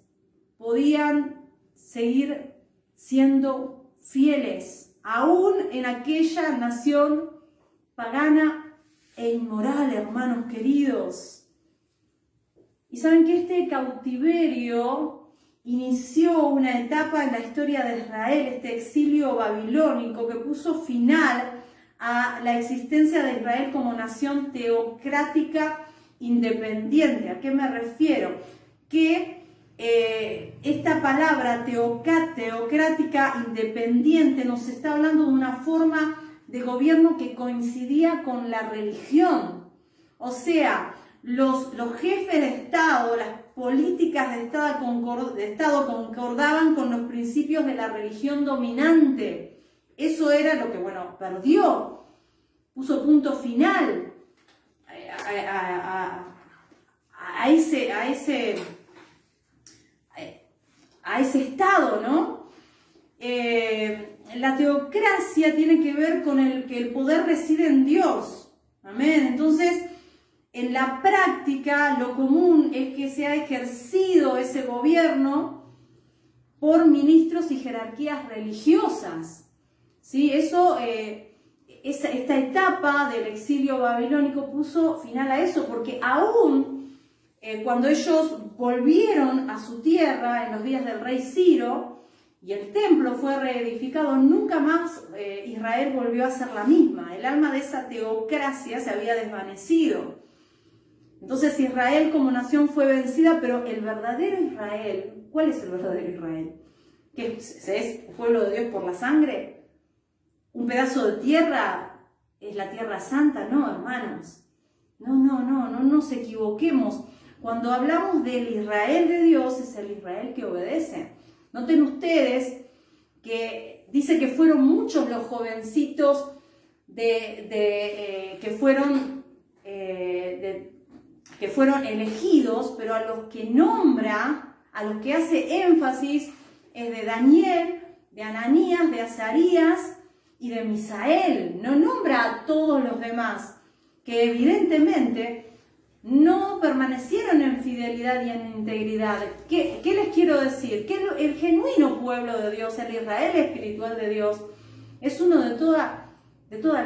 podían seguir siendo fieles, aún en aquella nación pagana e inmoral, hermanos queridos. Y saben que este cautiverio inició una etapa en la historia de Israel, este exilio babilónico que puso final a la existencia de Israel como nación teocrática independiente. ¿A qué me refiero? Que esta palabra teocrática independiente nos está hablando de una forma de gobierno que coincidía con la religión. O sea, los jefes de Estado, las políticas de Estado concordaban con los principios de la religión dominante. Eso era lo que, bueno, perdió, puso punto final a ese estado, ¿no? la teocracia tiene que ver con que el poder reside en Dios. Amén. Entonces, en la práctica, lo común es que se ha ejercido ese gobierno por ministros y jerarquías religiosas. ¿Sí? Esta etapa del exilio babilónico puso final a eso, porque aún cuando ellos volvieron a su tierra en los días del rey Ciro, y el templo fue reedificado, nunca más Israel volvió a ser la misma. El alma de esa teocracia se había desvanecido. Entonces Israel como nación fue vencida, pero el verdadero Israel, ¿cuál es el verdadero Israel? ¿Que es el pueblo de Dios por la sangre? ¿Un pedazo de tierra es la tierra santa? No, hermanos. No nos equivoquemos. Cuando hablamos del Israel de Dios, es el Israel que obedece. Noten ustedes que dice que fueron muchos los jovencitos que fueron elegidos, pero a los que nombra, a los que hace énfasis, es de Daniel, de Ananías, de Azarías y de Misael. No nombra a todos los demás, que evidentemente no permanecieron en fidelidad y en integridad. ¿Qué les quiero decir? Que el genuino pueblo de Dios, el Israel espiritual de Dios, es uno de toda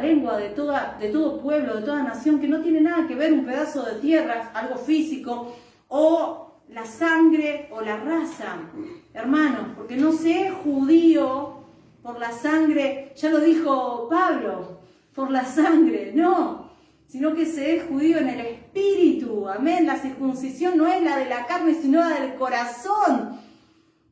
lengua, de todo pueblo, de toda nación, que no tiene nada que ver un pedazo de tierra, algo físico, o la sangre o la raza. Hermanos, porque no se es judío por la sangre, ya lo dijo Pablo, por la sangre, no, sino que se es judío en el espíritu. Amén. La circuncisión no es la de la carne, sino la del corazón.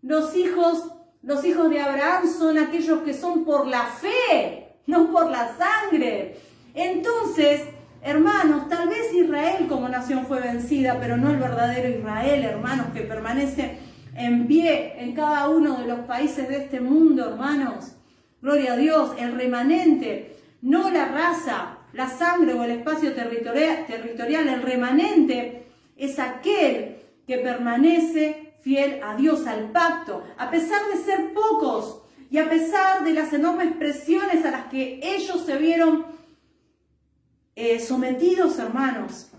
Los hijos de Abraham son aquellos que son por la fe, no por la sangre. Entonces, hermanos, tal vez Israel como nación fue vencida, pero no el verdadero Israel, hermanos, que permanece en pie en cada uno de los países de este mundo, hermanos. Gloria a Dios, el remanente, no la raza, la sangre o el espacio territorial. El remanente es aquel que permanece fiel a Dios, al pacto, a pesar de ser pocos y a pesar de las enormes presiones a las que ellos se vieron sometidos, hermanos.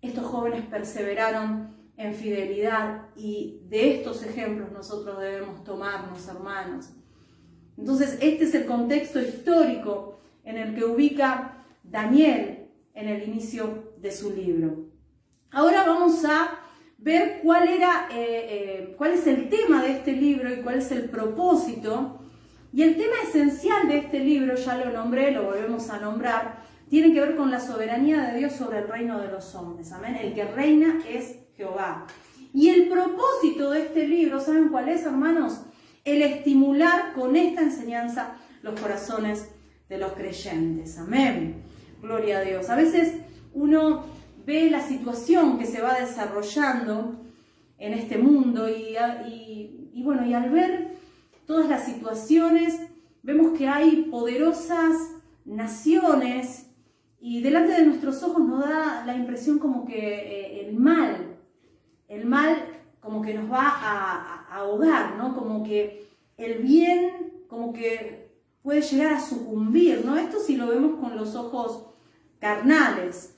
Estos jóvenes perseveraron en fidelidad y de estos ejemplos nosotros debemos tomarnos, hermanos. Entonces, este es el contexto histórico en el que ubica Daniel en el inicio de su libro. Ahora vamos a ver cuál es el tema de este libro y cuál es el propósito. Y el tema esencial de este libro, ya lo nombré, lo volvemos a nombrar, tiene que ver con la soberanía de Dios sobre el reino de los hombres. Amén. El que reina es Jehová. Y el propósito de este libro, ¿saben cuál es, hermanos? El estimular con esta enseñanza los corazones de los creyentes. Amén. Gloria a Dios. A veces uno ve la situación que se va desarrollando en este mundo y al ver todas las situaciones, vemos que hay poderosas naciones y delante de nuestros ojos nos da la impresión como que el mal como que nos va a ahogar, ¿no? Como que el bien como que puede llegar a sucumbir, ¿no? Esto sí lo vemos con los ojos carnales.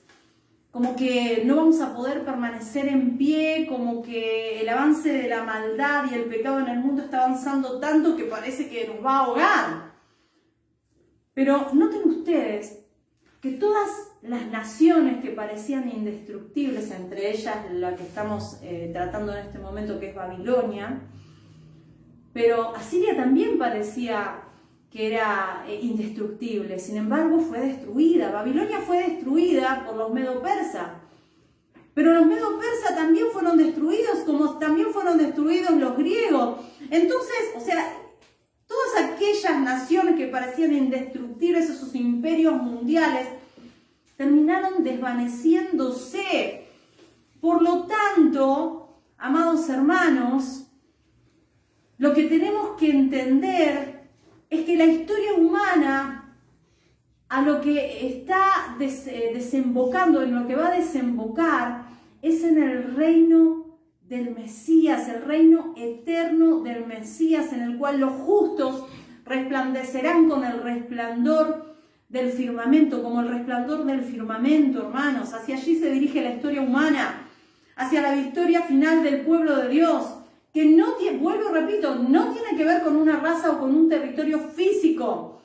Como que no vamos a poder permanecer en pie, como que el avance de la maldad y el pecado en el mundo está avanzando tanto que parece que nos va a ahogar. Pero noten ustedes que todas las naciones que parecían indestructibles, entre ellas la que estamos tratando en este momento, que es Babilonia, pero Asiria también parecía que era indestructible, sin embargo fue destruida. Babilonia fue destruida por los medo-persas, pero los medo-persas también fueron destruidos, como también fueron destruidos los griegos. Entonces, todas aquellas naciones que parecían indestructibles, esos imperios mundiales, terminaron desvaneciéndose. Por lo tanto, amados hermanos, lo que tenemos que entender es que la historia humana, a lo que está desembocando, en lo que va a desembocar, es en el reino del Mesías, el reino eterno del Mesías, en el cual los justos resplandecerán con el resplandor del firmamento, como el resplandor del firmamento, hermanos. Hacia allí se dirige la historia humana, hacia la victoria final del pueblo de Dios, que no tiene, vuelvo y repito, no tiene que ver con una raza o con un territorio físico,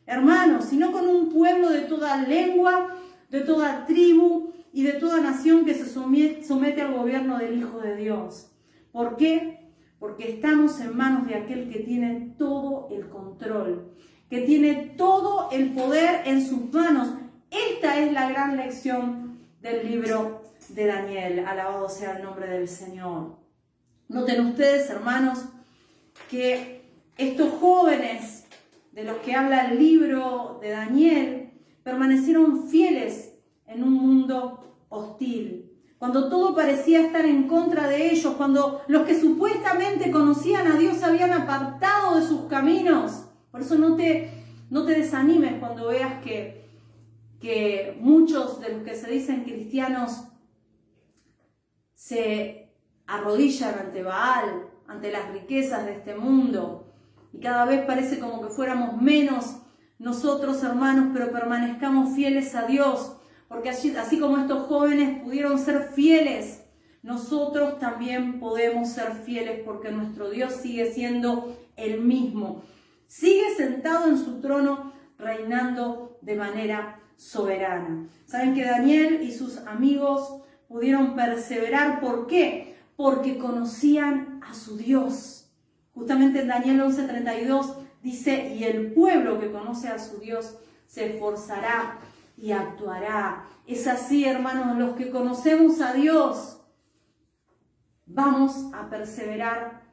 hermanos, sino con un pueblo de toda lengua, de toda tribu y de toda nación que se somete al gobierno del Hijo de Dios. ¿Por qué? Porque estamos en manos de aquel que tiene todo el control, que tiene todo el poder en sus manos. Esta es la gran lección del libro de Daniel. Alabado sea el nombre del Señor. Noten ustedes, hermanos, que estos jóvenes de los que habla el libro de Daniel permanecieron fieles en un mundo hostil. Cuando todo parecía estar en contra de ellos, cuando los que supuestamente conocían a Dios se habían apartado de sus caminos. Por eso no te desanimes cuando veas que muchos de los que se dicen cristianos se arrodillan ante Baal, ante las riquezas de este mundo. Y cada vez parece como que fuéramos menos nosotros, hermanos, pero permanezcamos fieles a Dios. Porque así como estos jóvenes pudieron ser fieles, nosotros también podemos ser fieles porque nuestro Dios sigue siendo el mismo. Sigue sentado en su trono, reinando de manera soberana. Saben que Daniel y sus amigos pudieron perseverar. ¿Por qué? Porque conocían a su Dios. Justamente en Daniel 11:32 dice, y el pueblo que conoce a su Dios se esforzará y actuará. Es así, hermanos, los que conocemos a Dios vamos a perseverar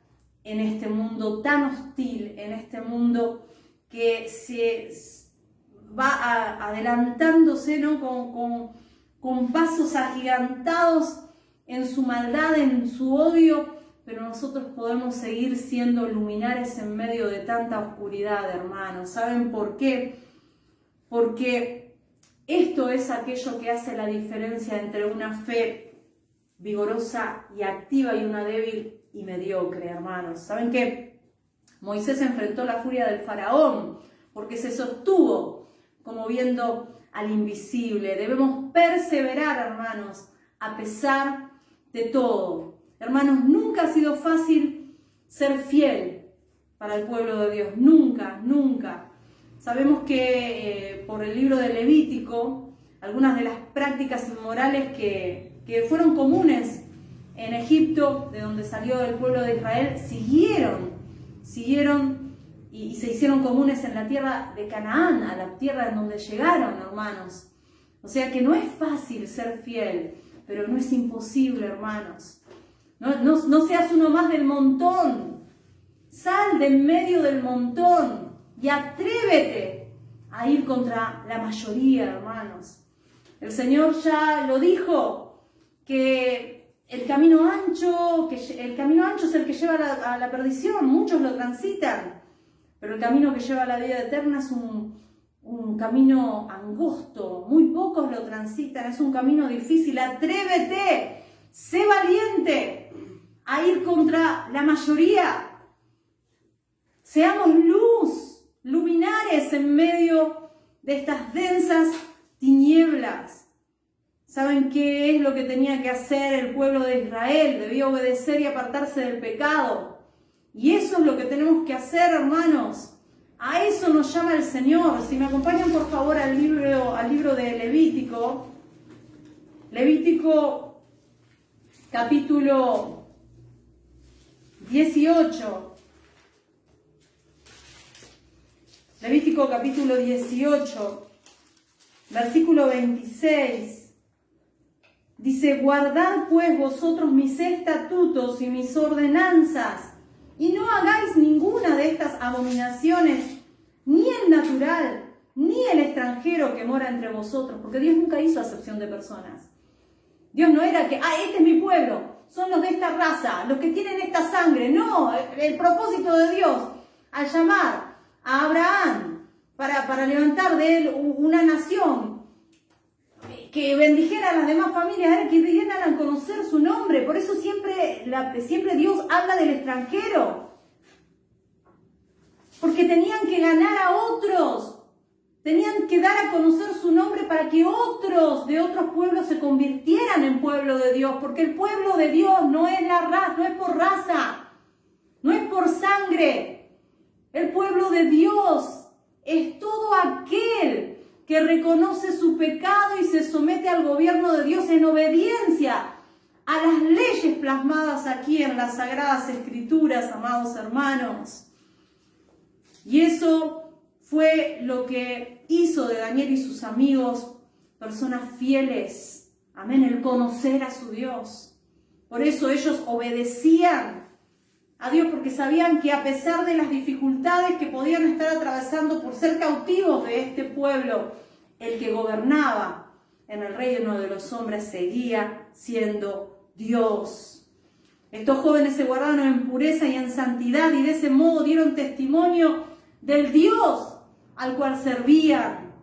en este mundo tan hostil, en este mundo que se va adelantándose, ¿no? con pasos agigantados en su maldad, en su odio, pero nosotros podemos seguir siendo luminares en medio de tanta oscuridad, hermanos. ¿Saben por qué? Porque esto es aquello que hace la diferencia entre una fe vigorosa y activa y una débil y mediocre, hermanos. ¿Saben qué? Moisés enfrentó la furia del faraón porque se sostuvo como viendo al invisible. Debemos perseverar, hermanos, a pesar de todo. Hermanos, nunca ha sido fácil ser fiel para el pueblo de Dios. Nunca, nunca. Sabemos que por el libro de Levítico, algunas de las prácticas inmorales que fueron comunes en Egipto, de donde salió el pueblo de Israel, siguieron y se hicieron comunes en la tierra de Canaán, a la tierra en donde llegaron, hermanos. O sea que no es fácil ser fiel, pero no es imposible, hermanos. No seas uno más del montón. Sal de en medio del montón y atrévete a ir contra la mayoría, hermanos. El Señor ya lo dijo, que el camino ancho es el que lleva a la perdición. Muchos lo transitan, pero el camino que lleva a la vida eterna es un camino angosto. Muy pocos lo transitan, es un camino difícil. Atrévete, sé valiente a ir contra la mayoría. Seamos luz, luminares en medio de estas densas tinieblas. ¿Saben qué es lo que tenía que hacer el pueblo de Israel? Debía obedecer y apartarse del pecado. Y eso es lo que tenemos que hacer, hermanos. A eso nos llama el Señor. Si me acompañan, por favor, al libro de Levítico. Levítico, capítulo 18. Levítico, capítulo 18, versículo 26. Dice, guardad pues vosotros mis estatutos y mis ordenanzas, y no hagáis ninguna de estas abominaciones, ni el natural, ni el extranjero que mora entre vosotros, porque Dios nunca hizo acepción de personas. Dios no era que, este es mi pueblo, son los de esta raza, los que tienen esta sangre. No, el propósito de Dios al llamar a Abraham para levantar de él una nación que bendijera a las demás familias, que dieran a conocer su nombre. Por eso siempre Dios habla del extranjero. porque tenían que ganar a otros. Tenían que dar a conocer su nombre para que otros de otros pueblos se convirtieran en pueblo de Dios, porque el pueblo de Dios no es la raza, no es por raza, no es por sangre. El pueblo de Dios es todo aquel que reconoce su pecado y se somete al gobierno de Dios en obediencia a las leyes plasmadas aquí en las Sagradas Escrituras, amados hermanos. Y eso fue lo que hizo de Daniel y sus amigos personas fieles. Amén, el conocer a su Dios. Por eso ellos obedecían a Dios, porque sabían que a pesar de las dificultades que podían estar atravesando por ser cautivos de este pueblo, el que gobernaba en el reino de los hombres seguía siendo Dios. Estos jóvenes se guardaron en pureza y en santidad y de ese modo dieron testimonio del Dios al cual servían.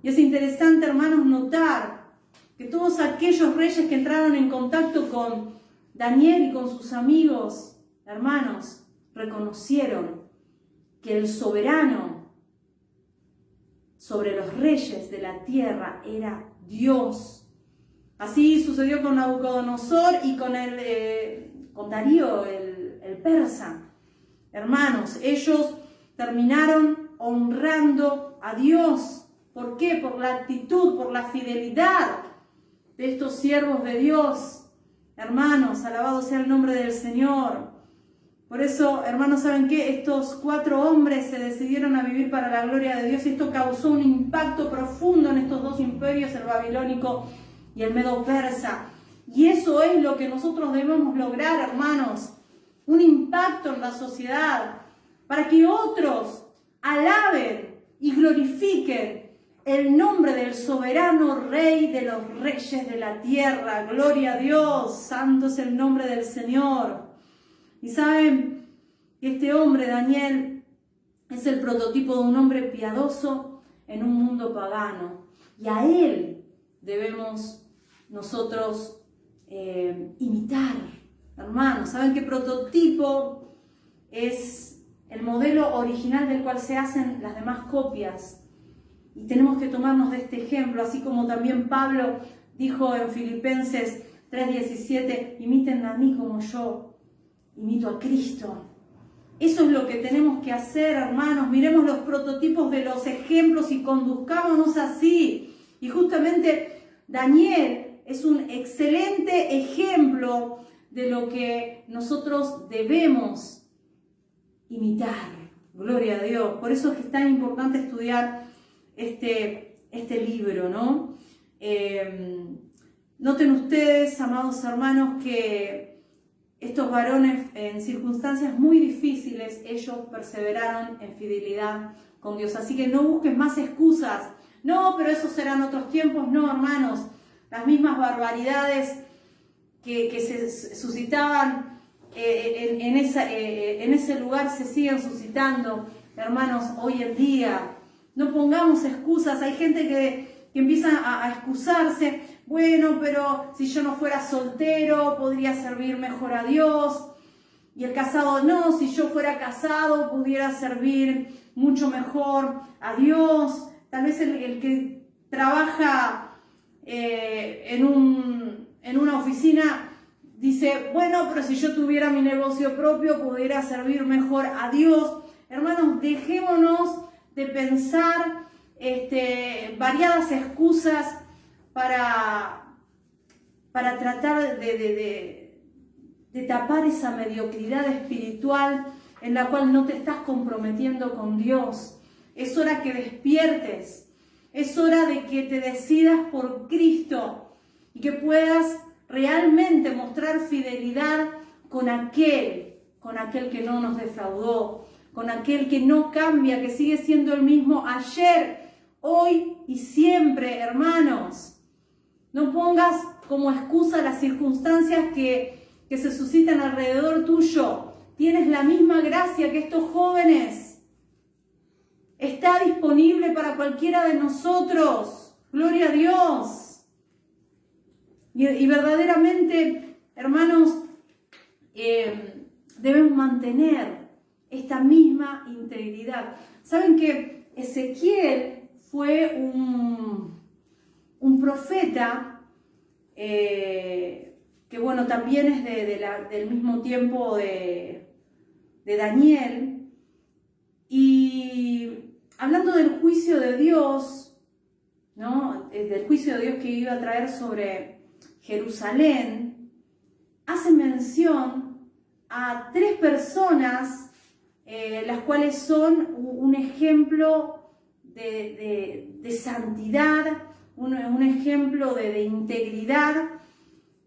Y es interesante, hermanos, notar que todos aquellos reyes que entraron en contacto con Daniel y con sus amigos, hermanos, reconocieron que el soberano sobre los reyes de la tierra era Dios. Así sucedió con Nabucodonosor y con Darío, el persa. Hermanos, ellos terminaron honrando a Dios. ¿Por qué? Por la actitud, por la fidelidad de estos siervos de Dios. Hermanos, alabado sea el nombre del Señor. Por eso, hermanos, ¿saben qué? Estos 4 hombres se decidieron a vivir para la gloria de Dios y esto causó un impacto profundo en estos 2 imperios, el babilónico y el medo-persa. Y eso es lo que nosotros debemos lograr, hermanos. Un impacto en la sociedad para que otros alaben y glorifiquen el nombre del soberano Rey de los reyes de la tierra. Gloria a Dios, santo es el nombre del Señor. Y saben que este hombre, Daniel, es el prototipo de un hombre piadoso en un mundo pagano. Y a él debemos nosotros imitar. Hermanos, ¿saben qué prototipo es el modelo original del cual se hacen las demás copias? Y tenemos que tomarnos de este ejemplo, así como también Pablo dijo en Filipenses 3:17, imítenme a mí como yo imito a Cristo. Eso es lo que tenemos que hacer, hermanos. Miremos los prototipos de los ejemplos y conduzcámonos así. Y justamente Daniel es un excelente ejemplo de lo que nosotros debemos imitar. Gloria a Dios. Por eso es que es tan importante estudiar este libro, ¿no? Noten ustedes, amados hermanos, que estos varones en circunstancias muy difíciles, ellos perseveraron en fidelidad con Dios. Así que no busques más excusas. No, pero esos serán otros tiempos. No, hermanos, las mismas barbaridades que se suscitaban en ese lugar se siguen suscitando, hermanos, hoy en día. No pongamos excusas. Hay gente que empieza a excusarse. Bueno, pero si yo no fuera soltero, podría servir mejor a Dios. Y el casado, no, si yo fuera casado, pudiera servir mucho mejor a Dios. Tal vez el que trabaja en una oficina dice, bueno, pero si yo tuviera mi negocio propio, pudiera servir mejor a Dios. Hermanos, dejémonos de pensar variadas excusas para tratar de tapar esa mediocridad espiritual en la cual no te estás comprometiendo con Dios. Es hora que despiertes, es hora de que te decidas por Cristo y que puedas realmente mostrar fidelidad con aquel que no nos defraudó, con aquel que no cambia, que sigue siendo el mismo ayer, hoy y siempre, hermanos. No pongas como excusa las circunstancias que se suscitan alrededor tuyo. Tienes la misma gracia que estos jóvenes. Está disponible para cualquiera de nosotros. Gloria a Dios. Y verdaderamente, hermanos, debemos mantener esta misma integridad. Saben que Ezequiel fue un profeta que bueno, también es del mismo tiempo de Daniel, y hablando del juicio de Dios, ¿no? Del juicio de Dios que iba a traer sobre Jerusalén, hace mención a 3 personas, las cuales son un ejemplo de santidad, un ejemplo de integridad,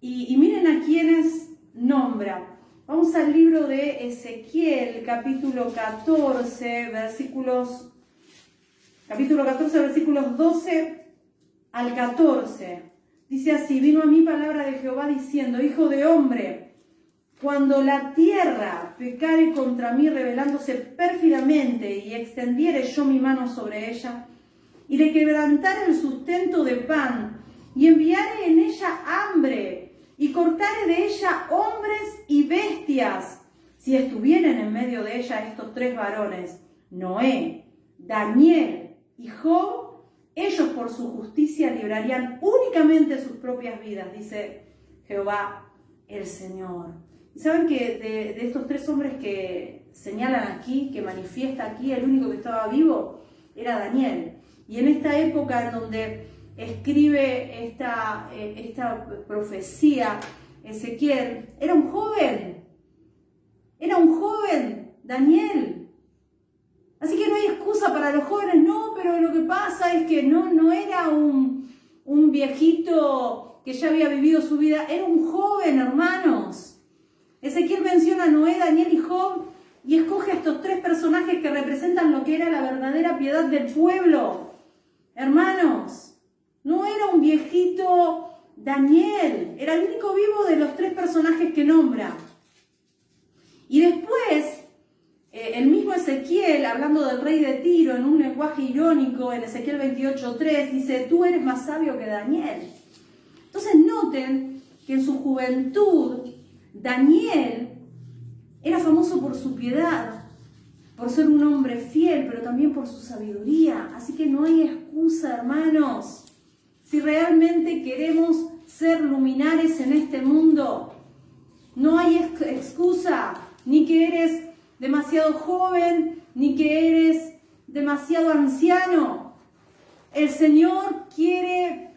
y miren a quienes nombra. Vamos al libro de Ezequiel, capítulo 14, versículos 12 al 14. Dice así: vino a mí palabra de Jehová diciendo: hijo de hombre, cuando la tierra pecare contra mí rebelándose pérfidamente, y extendiere yo mi mano sobre ella, y le quebrantare el sustento de pan, y enviare en ella hambre, y cortare de ella hombres y bestias, si estuvieren en medio de ella estos 3 varones, Noé, Daniel y Job, ellos por su justicia librarían únicamente sus propias vidas, dice Jehová el Señor. Y saben que de estos 3 hombres que señalan aquí, que manifiesta aquí, el único que estaba vivo era Daniel. Y en esta época en donde escribe esta profecía Ezequiel, era un joven Daniel. Así que no hay excusa para los jóvenes, no, pero lo que pasa es que no era un viejito que ya había vivido su vida, era un joven, hermanos. Ezequiel menciona a Noé, Daniel y Job, y escoge a estos 3 personajes que representan lo que era la verdadera piedad del pueblo. Hermanos, no era un viejito Daniel, era el único vivo de los 3 personajes que nombra. Y después, el mismo Ezequiel, hablando del rey de Tiro en un lenguaje irónico, en Ezequiel 28:3, dice: tú eres más sabio que Daniel. Entonces noten que en su juventud, Daniel era famoso por su piedad, por ser un hombre fiel, pero también por su sabiduría. Así que no hay excusa, hermanos. Si realmente queremos ser luminares en este mundo, no hay excusa, ni que eres demasiado joven, ni que eres demasiado anciano. El Señor quiere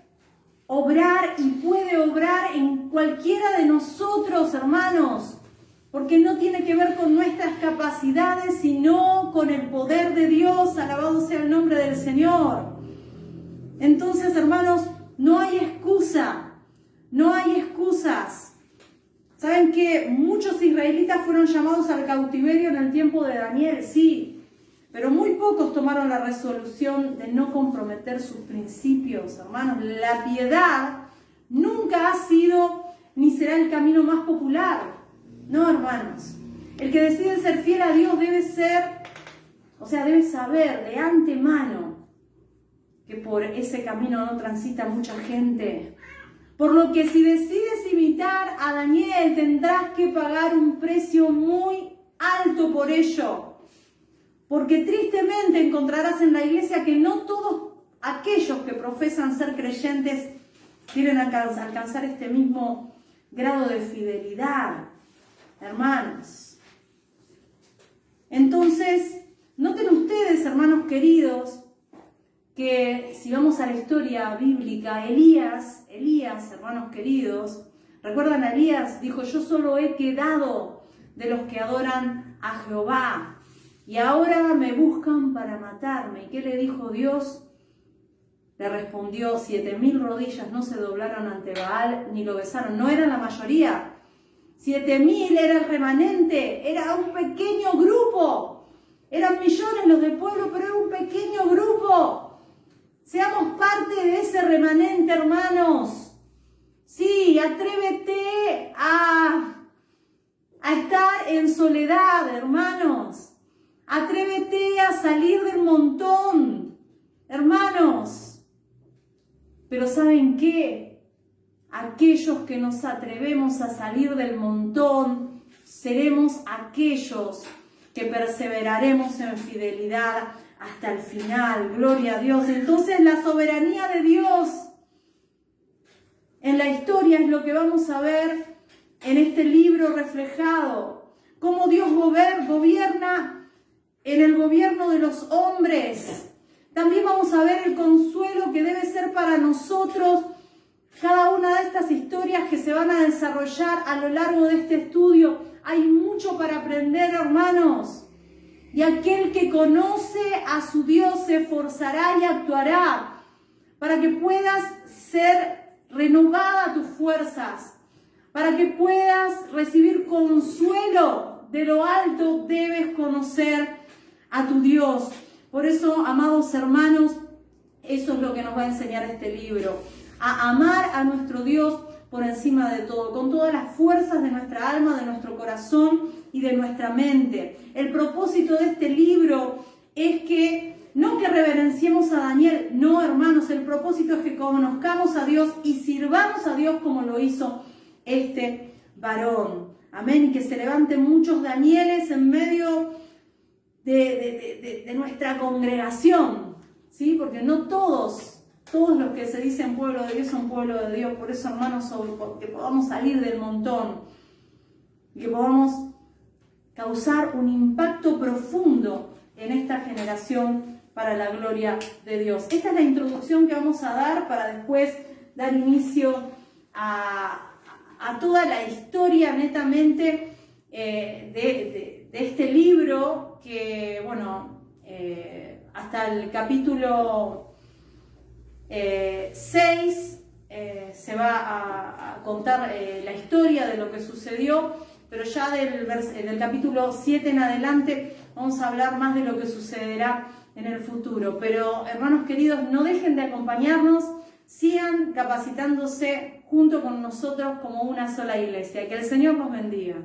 obrar y puede obrar en cualquiera de nosotros, hermanos, porque no tiene que ver con nuestras capacidades, sino con el poder de Dios. Alabado sea el nombre del Señor. Entonces, hermanos, no hay excusa, no hay excusas. ¿Saben que muchos israelitas fueron llamados al cautiverio en el tiempo de Daniel? Sí, pero muy pocos tomaron la resolución de no comprometer sus principios, hermanos. La piedad nunca ha sido ni será el camino más popular. No, hermanos. El que decide ser fiel a Dios debe saber de antemano que por ese camino no transita mucha gente. Por lo que si decides imitar a Daniel, tendrás que pagar un precio muy alto por ello. Porque tristemente encontrarás en la iglesia que no todos aquellos que profesan ser creyentes quieren alcanzar este mismo grado de fidelidad, hermanos. Entonces, noten ustedes, hermanos queridos, que si vamos a la historia bíblica, Elías, hermanos queridos, ¿recuerdan a Elías? Dijo: yo solo he quedado de los que adoran a Jehová, y ahora me buscan para matarme. ¿Y qué le dijo Dios? Le respondió: 7.000 rodillas no se doblaron ante Baal ni lo besaron. No eran la mayoría. 7.000 era el remanente, era un pequeño grupo. Eran millones los del pueblo, pero era un pequeño grupo. Seamos parte de ese remanente, hermanos. Sí, atrévete a estar en soledad, hermanos. Atrévete a salir del montón, hermanos. Pero ¿saben qué? Aquellos que nos atrevemos a salir del montón, seremos aquellos que perseveraremos en fidelidad hasta el final. Gloria a Dios. Entonces la soberanía de Dios en la historia es lo que vamos a ver en este libro reflejado. Cómo Dios gobierna en el gobierno de los hombres. También vamos a ver el consuelo que debe ser para nosotros cada una de estas historias que se van a desarrollar a lo largo de este estudio. Hay mucho para aprender, hermanos. Y aquel que conoce a su Dios se esforzará y actuará para que puedas ser renovada tus fuerzas, para que puedas recibir consuelo de lo alto. Debes conocer a tu Dios. Por eso, amados hermanos, eso es lo que nos va a enseñar este libro. A amar a nuestro Dios por encima de todo, con todas las fuerzas de nuestra alma, de nuestro corazón y de nuestra mente. El propósito de este libro es que no que reverenciemos a Daniel, no, hermanos, el propósito es que conozcamos a Dios y sirvamos a Dios como lo hizo este varón. Amén. Y que se levanten muchos Danieles en medio de nuestra congregación, ¿sí? Porque no todos los que se dicen pueblo de Dios son pueblo de Dios. Por eso, hermanos, que podamos salir del montón, que podamos causar un impacto profundo en esta generación para la gloria de Dios. Esta es la introducción que vamos a dar para después dar inicio a toda la historia netamente de este libro que, bueno, hasta el capítulo 6 se va a contar la historia de lo que sucedió, pero ya del capítulo 7 en adelante vamos a hablar más de lo que sucederá en el futuro. Pero, hermanos queridos, no dejen de acompañarnos, sigan capacitándose junto con nosotros como una sola iglesia. Que el Señor nos bendiga.